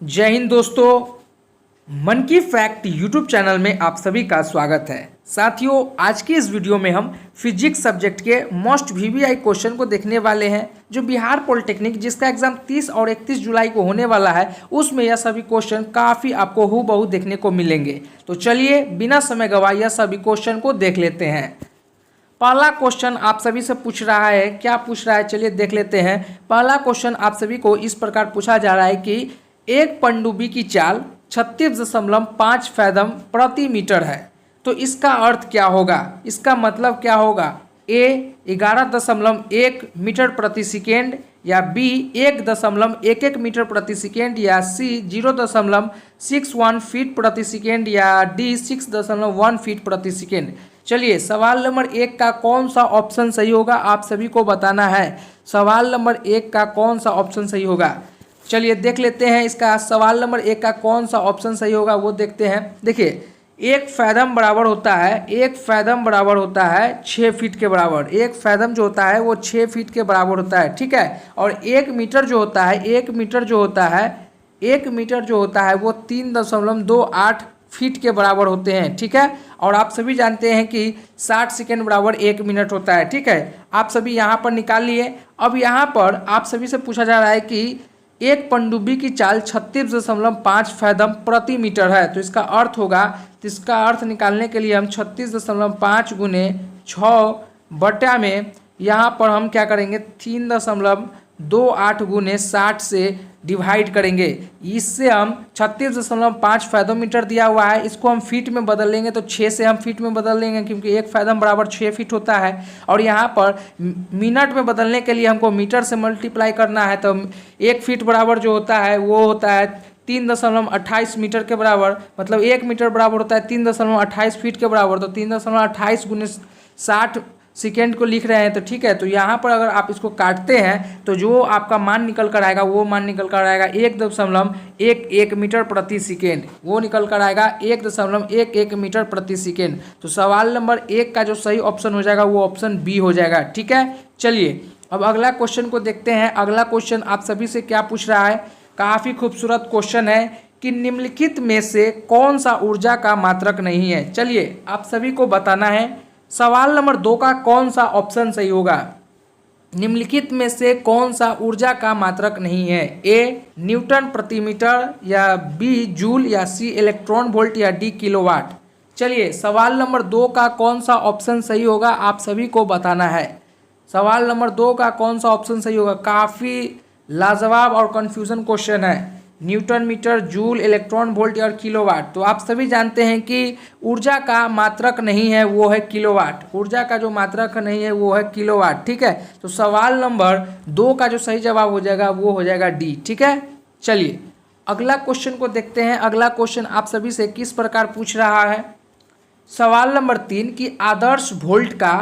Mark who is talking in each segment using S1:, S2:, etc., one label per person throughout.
S1: जय हिंद दोस्तों, मन की फैक्ट यूट्यूब चैनल में आप सभी का स्वागत है। साथियों, आज की इस वीडियो में हम फिजिक्स सब्जेक्ट के मोस्ट वीवीआई क्वेश्चन को देखने वाले हैं, जो बिहार पॉलिटेक्निक जिसका एग्जाम 30 और 31 जुलाई को होने वाला है, उसमें यह सभी क्वेश्चन काफ़ी आपको हूबहू देखने को मिलेंगे। तो चलिए बिना समय गवाए यह सभी क्वेश्चन को देख लेते हैं। पहला क्वेश्चन आप सभी से पूछ रहा है, क्या पूछ रहा है चलिए देख लेते हैं। पहला क्वेश्चन आप सभी को इस प्रकार पूछा जा रहा है कि एक पनडुब्बी की चाल 36.5 फैदम प्रति मीटर है, तो इसका अर्थ क्या होगा, इसका मतलब क्या होगा। ए 11.1 मीटर प्रति सेकेंड, या बी 1.11 मीटर प्रति सेकेंड, या सी 0.61 फीट प्रति सेकेंड, या डी 6.1 फीट प्रति सेकेंड। चलिए सवाल नंबर 1 का कौन सा ऑप्शन सही होगा आप सभी को बताना है। सवाल नंबर 1 का कौन सा ऑप्शन सही होगा, चलिए देख लेते हैं। इसका सवाल नंबर 1 का कौन सा ऑप्शन सही होगा वो देखते हैं। देखिए, एक फैदम बराबर होता है, एक फैदम बराबर होता है 6 फीट के बराबर। एक फैदम जो होता है वो 6 फीट के बराबर होता है, ठीक है। और 1 मीटर जो होता है, 1 मीटर जो होता है, 1 मीटर जो होता है वो 3.28 फीट के बराबर होते हैं, ठीक है। और आप सभी जानते हैं कि 60 सेकेंड बराबर 1 मिनट होता है, ठीक है। आप सभी यहाँ पर निकाल लिए। अब यहाँ पर आप सभी से पूछा जा रहा है कि एक पनडुब्बी की चाल 36.5 फैदम प्रति मीटर है, तो इसका अर्थ होगा, तो इसका अर्थ निकालने के लिए हम 36.5 गुने 6 बटा में यहाँ पर हम क्या करेंगे 3.28 गुने 60 से डिवाइड करेंगे। इससे हम 36.5 फैदोमीटर दिया हुआ है, इसको हम फीट में बदल लेंगे, तो 6 से हम फीट में बदल लेंगे क्योंकि एक फैदम बराबर 6 फीट होता है। और यहाँ पर मिनट में बदलने के लिए हमको मीटर से मल्टीप्लाई करना है, तो 1 फीट बराबर जो होता है वो होता है 3.28 मीटर के बराबर, मतलब 1 मीटर बराबर होता है 3.28 फीट के बराबर। तो 3.28 गुने 60 सेकेंड को लिख रहे हैं, तो ठीक है। तो यहाँ पर अगर आप इसको काटते हैं तो जो आपका मान निकल कर आएगा वो मान निकल कर आएगा 1.11 मीटर प्रति सेकेंड, वो निकल कर आएगा 1.11 मीटर प्रति सेकेंड। तो सवाल नंबर 1 का जो सही ऑप्शन हो जाएगा वो ऑप्शन बी हो जाएगा, ठीक है। चलिए अब अगला क्वेश्चन को देखते हैं। अगला क्वेश्चन आप सभी से क्या पूछ रहा है, काफ़ी खूबसूरत क्वेश्चन है कि निम्नलिखित में से कौन सा ऊर्जा का मात्रक नहीं है। चलिए आप सभी को बताना है। सवाल नंबर 2 का कौन सा ऑप्शन सही होगा, निम्नलिखित में से कौन सा ऊर्जा का मात्रक नहीं है। ए न्यूटन प्रति मीटर, या बी जूल, या सी इलेक्ट्रॉन वोल्ट, या डी किलोवाट। चलिए सवाल नंबर 2 का कौन सा ऑप्शन सही होगा आप सभी को बताना है। सवाल नंबर 2 का कौन सा ऑप्शन सही होगा, काफ़ी लाजवाब और कन्फ्यूजन क्वेश्चन है। Newton metre, joule, electron volt और किलोवाट। तो आप सभी जानते हैं कि ऊर्जा का मात्रक नहीं है वो है किलोवाट। ऊर्जा का जो मात्रक नहीं है वो है किलोवाट, ठीक है। तो सवाल नंबर 2 का जो सही जवाब हो जाएगा वो हो जाएगा डी, ठीक है। चलिए अगला क्वेश्चन को देखते हैं। अगला क्वेश्चन आप सभी से किस प्रकार पूछ रहा है। सवाल नंबर 3 कि आदर्श वोल्ट का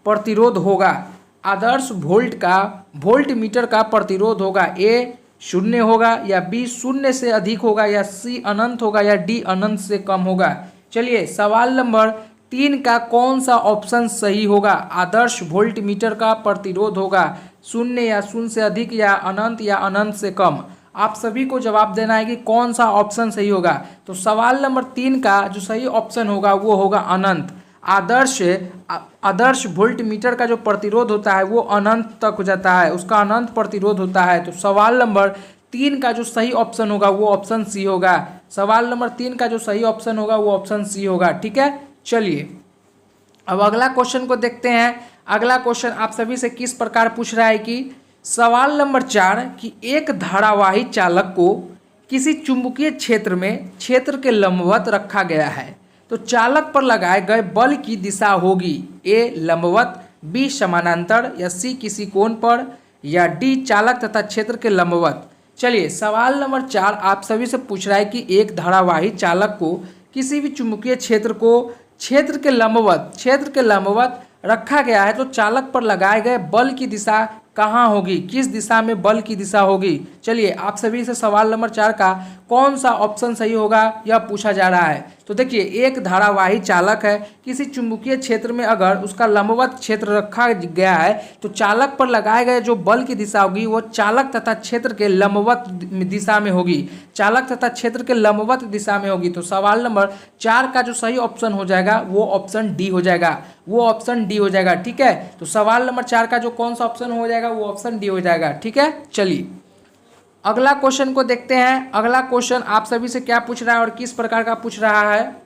S1: प्रतिरोध होगा, आदर्श वोल्ट का वोल्ट मीटर का प्रतिरोध होगा। ए 0 होगा, या बी 0 से अधिक होगा, या सी अनंत होगा, या डी अनंत से कम होगा। चलिए सवाल नंबर 3 का कौन सा ऑप्शन सही होगा। आदर्श वोल्ट मीटर का प्रतिरोध होगा 0, या 0 से अधिक, या अनंत से कम। आप सभी को जवाब देना है कि कौन सा ऑप्शन सही होगा। तो सवाल नंबर 3 का जो सही ऑप्शन होगा वो होगा अनंत। आदर्श वोल्ट मीटर का जो प्रतिरोध होता है वो अनंत तक हो जाता है, उसका अनंत प्रतिरोध होता है। तो सवाल नंबर 3 का जो सही ऑप्शन होगा वो ऑप्शन सी होगा। सवाल नंबर 3 का जो सही ऑप्शन होगा वो ऑप्शन सी होगा, ठीक है। चलिए अब अगला क्वेश्चन को देखते हैं। अगला क्वेश्चन आप सभी से किस प्रकार पूछ रहा है कि सवाल नंबर 4 कि एक धारावाही चालक को किसी चुंबकीय क्षेत्र में क्षेत्र के लंबवत रखा गया है, तो चालक पर लगाए गए बल की दिशा होगी ए लंबवत, बी समानांतर, या सी किसी कोण पर, या डी चालक तथा क्षेत्र के लंबवत। चलिए सवाल नंबर 4 आप सभी से पूछ रहा है कि एक धारावाही चालक को किसी भी चुंबकीय क्षेत्र को क्षेत्र के लंबवत रखा गया है, तो चालक पर लगाए गए बल की दिशा कहाँ होगी, किस दिशा में बल की दिशा होगी। चलिए आप सभी से सवाल नंबर 4 का कौन सा ऑप्शन सही होगा यह पूछा जा रहा है। तो देखिए, एक धारावाही चालक है, किसी चुंबकीय क्षेत्र में अगर उसका लंबवत क्षेत्र रखा गया है तो चालक पर लगाए गए जो बल की दिशा होगी वो चालक तथा क्षेत्र के लंबवत दिशा में होगी, चालक तथा क्षेत्र के लंबवत दिशा में होगी। तो सवाल नंबर 4 का जो सही ऑप्शन हो जाएगा वो ऑप्शन डी हो जाएगा, वो ऑप्शन डी हो जाएगा। ठीक है, तो सवाल नंबर 4 का जो कौन सा ऑप्शन हो जाएगा वो ऑप्शन डी हो जाएगा। ठीक है, चलिए अगला क्वेश्चन को देखते हैं। अगला क्वेश्चन आप सभी से क्या पूछ रहा है और किस प्रकार का पूछ रहा है।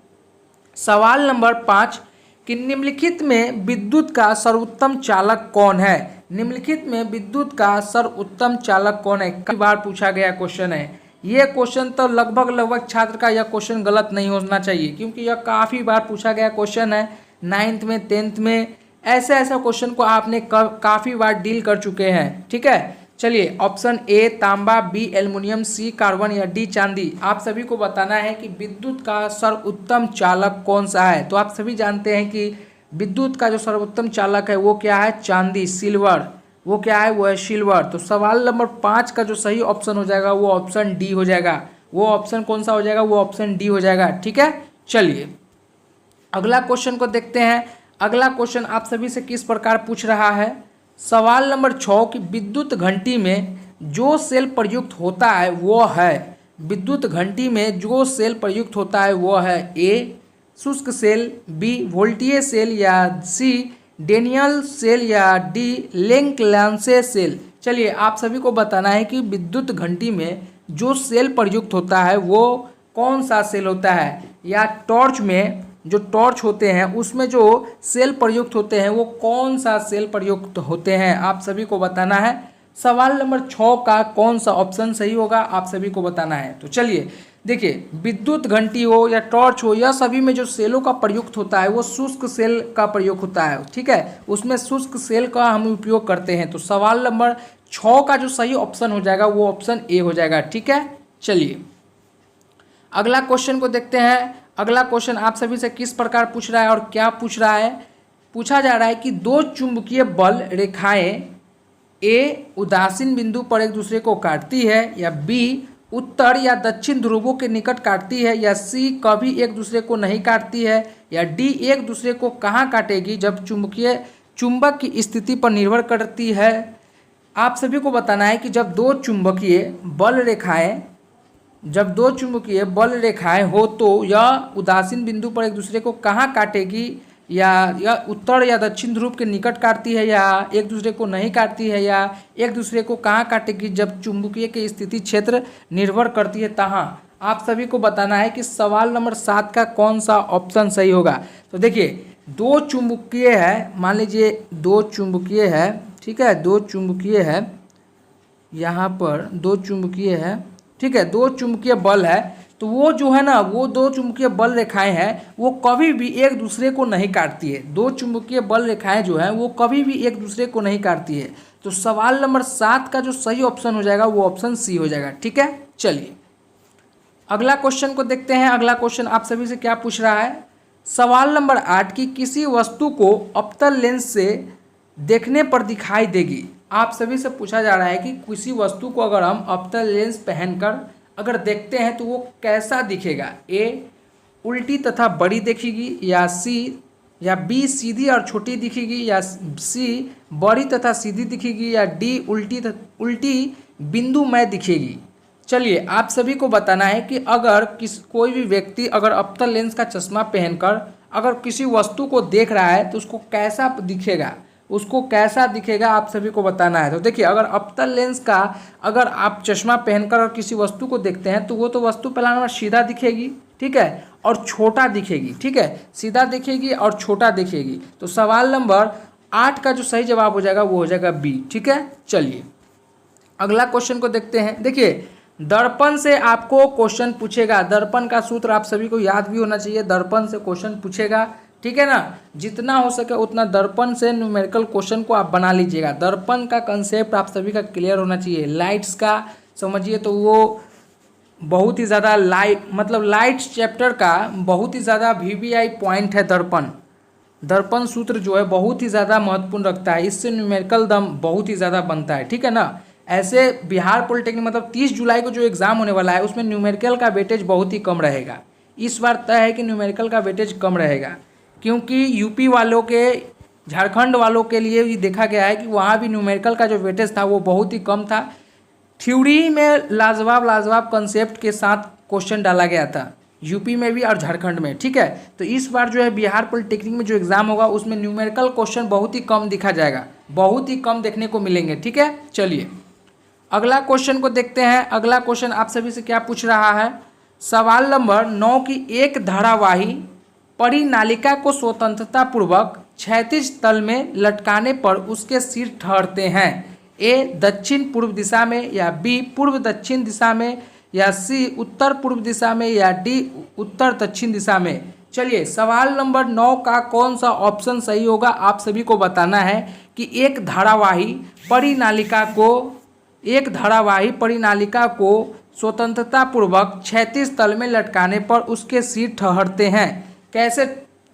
S1: सवाल नंबर 5 कि निम्नलिखित में विद्युत का सर्वोत्तम चालक कौन है। निम्नलिखित में विद्युत का सर्वोत्तम चालक कौन है, कई बार पूछा गया क्वेश्चन है। ये क्वेश्चन तो लगभग छात्र का यह क्वेश्चन गलत नहीं होना चाहिए, क्योंकि यह काफ़ी बार पूछा गया क्वेश्चन है। 9th में 10th में ऐसे क्वेश्चन को आपने काफ़ी बार डील कर चुके हैं। ठीक है, चलिए ऑप्शन ए तांबा, बी एल्युमिनियम, सी कार्बन या डी चांदी। आप सभी को बताना है कि विद्युत का सर्वोत्तम चालक कौन सा है। तो आप सभी जानते हैं कि विद्युत का जो सर्वोत्तम चालक है वो क्या है, चांदी, सिल्वर। वो क्या है, वो है सिल्वर। तो सवाल नंबर 5 का जो सही ऑप्शन हो जाएगा वो ऑप्शन डी हो जाएगा। वो ऑप्शन कौन सा हो जाएगा, वो ऑप्शन डी हो जाएगा। ठीक है, चलिए अगला क्वेश्चन को देखते हैं। अगला क्वेश्चन आप सभी से किस प्रकार पूछ रहा है। सवाल नंबर 6 कि विद्युत घंटी में जो सेल प्रयुक्त होता है वो है, विद्युत घंटी में जो सेल प्रयुक्त होता है वो है ए शुष्क सेल, बी वोल्टीय सेल या सी डेनियल सेल या डी लेंकलांसे सेल। चलिए आप सभी को बताना है कि विद्युत घंटी में जो सेल प्रयुक्त होता है वो कौन सा सेल होता है, या टॉर्च में जो टॉर्च होते हैं उसमें जो सेल प्रयुक्त होते हैं वो कौन सा सेल प्रयुक्त होते हैं, आप सभी को बताना है। सवाल नंबर 6 का कौन सा ऑप्शन सही होगा आप सभी को बताना है। तो चलिए देखिए, विद्युत घंटी हो या टॉर्च हो, यह सभी में जो सेलों का प्रयुक्त होता है वो शुष्क सेल का प्रयोग होता है। ठीक है, उसमें शुष्क सेल का हम उपयोग करते हैं। तो सवाल नंबर 6 का जो सही ऑप्शन हो जाएगा वो ऑप्शन ए हो जाएगा। ठीक है, चलिए अगला क्वेश्चन को देखते हैं। अगला क्वेश्चन आप सभी से किस प्रकार पूछ रहा है और क्या पूछ रहा है। पूछा जा रहा है कि दो चुंबकीय बल रेखाएं ए उदासीन बिंदु पर एक दूसरे को काटती है, या बी उत्तर या दक्षिण ध्रुवों के निकट काटती है, या सी कभी एक दूसरे को नहीं काटती है, या डी एक दूसरे को कहाँ काटेगी जब चुंबक की स्थिति पर निर्भर करती है। आप सभी को बताना है कि जब दो चुंबकीय बल रेखाएं हो तो यह उदासीन बिंदु पर एक दूसरे को कहाँ काटेगी, या यह उत्तर या दक्षिण ध्रुव के निकट काटती है, या एक दूसरे को नहीं काटती है, या एक दूसरे को कहाँ काटेगी जब चुंबकीय के स्थिति क्षेत्र निर्भर करती है तहाँ। आप सभी को बताना है कि सवाल नंबर 7 का कौन सा ऑप्शन सही होगा। तो देखिए, दो चुंबकीय है, मान लीजिए दो चुंबकीय है। ठीक है, दो चुंबकीय है, यहाँ पर दो चुंबकीय है। ठीक है, दो चुंबकीय बल है, तो वो जो है ना, वो दो चुंबकीय बल रेखाएं हैं वो कभी भी एक दूसरे को नहीं काटती है। दो चुंबकीय बल रेखाएं जो हैं वो कभी भी एक दूसरे को नहीं काटती है। तो सवाल नंबर 7 का जो सही ऑप्शन हो जाएगा वो ऑप्शन सी हो जाएगा। ठीक है, चलिए अगला क्वेश्चन को देखते हैं। अगला क्वेश्चन आप सभी से क्या पूछ रहा है। सवाल नंबर 8 की किसी वस्तु को अवतल लेंस से देखने पर दिखाई देगी। आप सभी से पूछा जा रहा है कि किसी वस्तु को अगर हम अवतल लेंस पहनकर अगर देखते हैं तो वो कैसा दिखेगा। ए उल्टी तथा बड़ी दिखेगी, या सी या बी सीधी और छोटी दिखेगी, या सी बड़ी तथा सीधी दिखेगी, या डी उल्टी बिंदुमय दिखेगी। चलिए आप सभी को बताना है कि अगर कोई भी व्यक्ति अगर अवतल लेंस का चश्मा पहनकर अगर किसी वस्तु को देख रहा है तो उसको कैसा दिखेगा, उसको कैसा दिखेगा आप सभी को बताना है। तो देखिए, अगर अवतल लेंस का अगर आप चश्मा पहनकर किसी वस्तु को देखते हैं तो वो तो वस्तु पहला नंबर सीधा दिखेगी, ठीक है, और छोटा दिखेगी। ठीक है, सीधा दिखेगी और छोटा दिखेगी। तो सवाल नंबर 8 का जो सही जवाब हो जाएगा वो हो जाएगा बी। ठीक है, चलिए अगला क्वेश्चन को देखते हैं। देखिए, दर्पण से आपको क्वेश्चन पूछेगा। दर्पण का सूत्र आप सभी को याद भी होना चाहिए। दर्पण से क्वेश्चन पूछेगा, ठीक है ना। जितना हो सके उतना दर्पण से न्यूमेरिकल क्वेश्चन को आप बना लीजिएगा। दर्पण का कंसेप्ट आप सभी का क्लियर होना चाहिए। लाइट्स का समझिए तो वो बहुत ही ज़्यादा लाइट्स चैप्टर का बहुत ही ज़्यादा VVI पॉइंट है। दर्पण सूत्र जो है बहुत ही ज़्यादा महत्वपूर्ण रखता है। इससे न्यूमेरिकल दम बहुत ही ज़्यादा बनता है, ठीक है ना। ऐसे बिहार पॉलिटेक्निक मतलब 30 जुलाई को जो एग्ज़ाम होने वाला है उसमें न्यूमेरिकल का वेटेज बहुत ही कम रहेगा। इस बार तय है कि न्यूमेरिकल का वेटेज कम रहेगा, क्योंकि यूपी वालों के, झारखंड वालों के लिए भी देखा गया है कि वहाँ भी न्यूमेरिकल का जो वेटेज था वो बहुत ही कम था। थ्योरी में लाजवाब कंसेप्ट के साथ क्वेश्चन डाला गया था यूपी में भी और झारखंड में, ठीक है। तो इस बार जो है बिहार पॉलिटेक्निक में जो एग्ज़ाम होगा उसमें न्यूमेरिकल क्वेश्चन बहुत ही कम दिखा जाएगा, बहुत ही कम देखने को मिलेंगे, ठीक है। चलिए अगला क्वेश्चन को देखते हैं। अगला क्वेश्चन आप सभी से क्या पूछ रहा है, सवाल नंबर 9 की एक धारावाही परिनालिका को स्वतंत्रता पूर्वक क्षैतिज तल में लटकाने पर उसके सिर ठहरते हैं। ए दक्षिण पूर्व दिशा में, या बी पूर्व दक्षिण दिशा में, या सी उत्तर पूर्व दिशा में, या डी उत्तर दक्षिण दिशा में। चलिए सवाल नंबर 9 का कौन सा ऑप्शन सही होगा आप सभी को बताना है कि एक धारावाही परिनालिका को स्वतंत्रता पूर्वक क्षैतिज तल में लटकाने पर उसके सिर ठहरते हैं। कैसे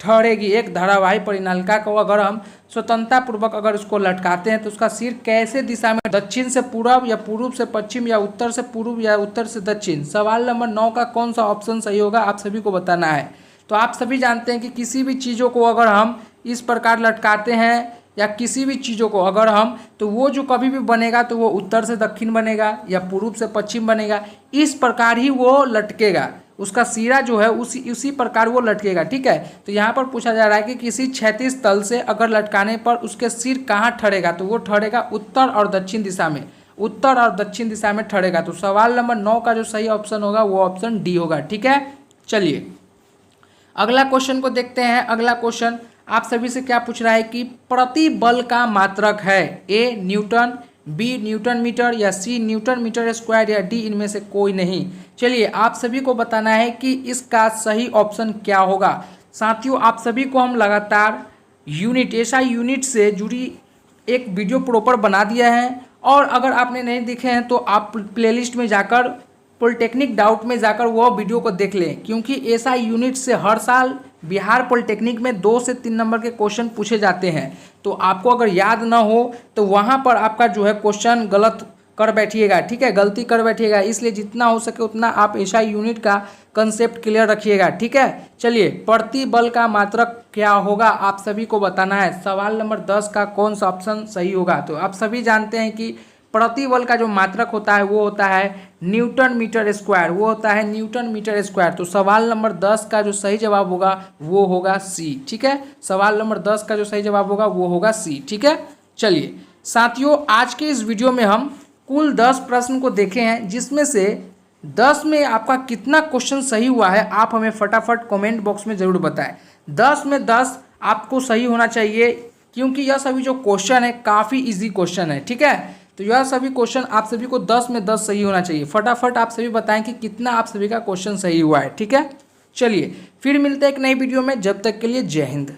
S1: ठहरेगी एक धारावाही परिनालिका को अगर हम स्वतंत्रता पूर्वक अगर उसको लटकाते हैं तो उसका सिर कैसे दिशा में, दक्षिण से पूर्व या पूर्व से पश्चिम या उत्तर से पूर्व या उत्तर से दक्षिण। सवाल नंबर 9 का कौन सा ऑप्शन सही होगा आप सभी को बताना है। तो आप सभी जानते हैं कि किसी भी चीज़ों को अगर हम इस प्रकार लटकाते हैं या किसी भी चीज़ों को अगर हम, तो वो जो कभी भी बनेगा तो वो उत्तर से दक्षिण बनेगा या पूर्व से पश्चिम बनेगा, इस प्रकार ही वो लटकेगा, उसका सिरा जो है उसी प्रकार वो लटकेगा, ठीक है। तो यहाँ पर पूछा जा रहा है कि किसी क्षैतिज तल से अगर लटकाने पर उसके सिर कहाँ ठहरेगा, तो वो ठहरेगा उत्तर और दक्षिण दिशा में, उत्तर और दक्षिण दिशा में ठहरेगा। तो सवाल नंबर 9 का जो सही ऑप्शन होगा वो ऑप्शन डी होगा, ठीक है। चलिए अगला क्वेश्चन को देखते हैं। अगला क्वेश्चन आप सभी से क्या पूछ रहा है कि प्रतिबल का मात्रक है, A newton, B newton metre, या सी न्यूटन मीटर स्क्वायर, या डी इनमें से कोई नहीं। चलिए आप सभी को बताना है कि इसका सही ऑप्शन क्या होगा। साथियों आप सभी को हम लगातार एसआई यूनिट से जुड़ी एक वीडियो प्रॉपर बना दिया है, और अगर आपने नहीं देखे हैं तो आप प्लेलिस्ट में जाकर पॉलिटेक्निक डाउट में जाकर वो वीडियो को देख लें, क्योंकि एसआई यूनिट से हर साल बिहार पॉलिटेक्निक में 2 से 3 नंबर के क्वेश्चन पूछे जाते हैं। तो आपको अगर याद ना हो तो वहाँ पर आपका जो है क्वेश्चन गलत कर बैठिएगा, ठीक है, गलती कर बैठिएगा। इसलिए जितना हो सके उतना आप एसआई यूनिट का कंसेप्ट क्लियर रखिएगा, ठीक है। चलिए प्रतिबल का मात्रक क्या होगा आप सभी को बताना है। सवाल नंबर 10 का कौन सा ऑप्शन सही होगा। तो आप सभी जानते हैं कि प्रतिबल का जो मात्रक होता है वो होता है न्यूटन मीटर स्क्वायर, वो होता है न्यूटन मीटर स्क्वायर। तो सवाल नंबर 10 का जो सही जवाब होगा वो होगा सी, ठीक है। सवाल नंबर 10 का जो सही जवाब होगा वो होगा सी, ठीक है। चलिए साथियों आज के इस वीडियो में हम कुल 10 प्रश्न को देखे हैं, जिसमें से 10 में आपका कितना क्वेश्चन सही हुआ है आप हमें फटाफट कमेंट बॉक्स में ज़रूर बताएं। 10 में 10 आपको सही होना चाहिए, क्योंकि यह सभी जो क्वेश्चन है काफ़ी इजी क्वेश्चन है, ठीक है। तो यह सभी क्वेश्चन आप सभी को 10 में 10 सही होना चाहिए। फटाफट आप सभी बताएं कि कितना आप सभी का क्वेश्चन सही हुआ है, ठीक है। चलिए फिर मिलते हैं एक नई वीडियो में, जब तक के लिए जय हिंद।